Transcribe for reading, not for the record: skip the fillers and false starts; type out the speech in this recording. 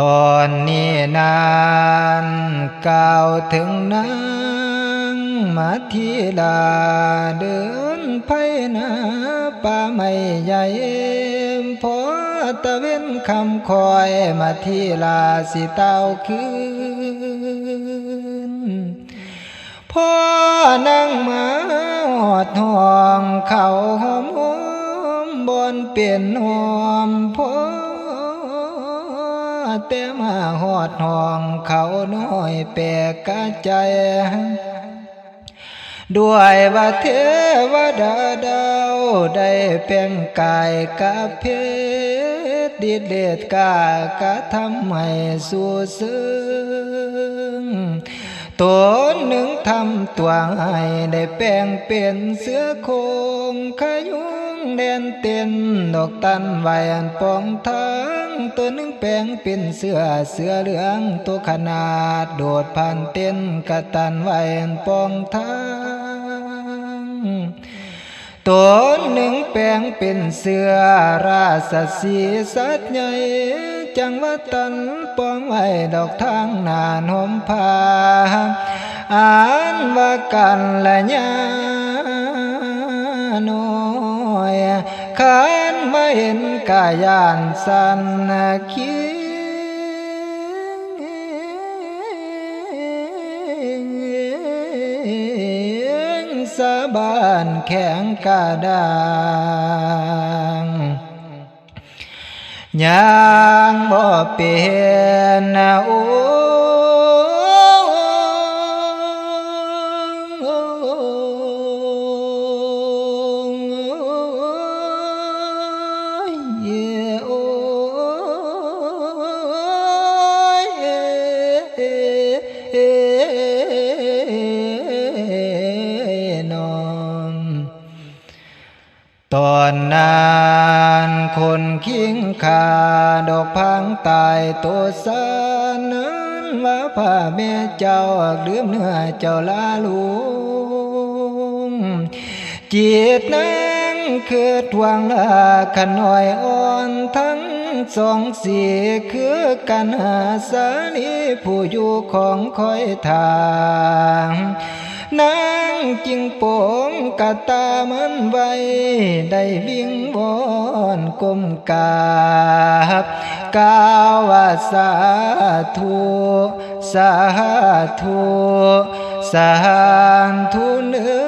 ตอนนี้นานกล่าวถึงนางมัทีลาเดินไพนาป่าไม่ใหญ่พอตะเว้นคำคอยมัทีลาสิเต้าคืนพ่อนั่งมาหอดห้องเขาหอมหอมบนเปลี่ยนหอมพ่อแต่มาหอดห้องเขาน้อยแปลกกะใจด้วยว่าเทวดาดาวได้แปลงกายกับเพชรดิเลศกากะทำให้สู่ซึ้งตนหนึ่งทำตัวให้ได้แปลงเป็นเสือโคร่งขยุงแดนเต้นดอกตันไว้อันปองทั้งตัวหนึ่งแปลงเป็นเสือเหลืองตัวขนาดโดดผ่านเต้นกะตันไว้อันปองทั้งตัวหนึ่งแปลงเป็นเสือราชสีสัตว์ใหญ่จังว่าตันปองไว้ดอกทางนานหอมผ้าอ่านว่ากันละยาน้อยขันมาเห็นกายานสันคิงสาบานแข็งกระด้างยังบ่เป็นโอ้ตอนนั้นคนคิงขาดอกพังตายตัวสานั้นว่าพ่อแม่เจ้าลืมเนื้อเจ้าลาลุงจิตนั้นคือทวงลาขน้อยอ่อนทั้งสองสีคือกันหาสานีผู้อยู่ของคอยทางนางจิงโป่งกะตามันไว้ได้วิ่งวอนก้มกราบกล่าวว่าสาธุสาธุสาธุเนื้อ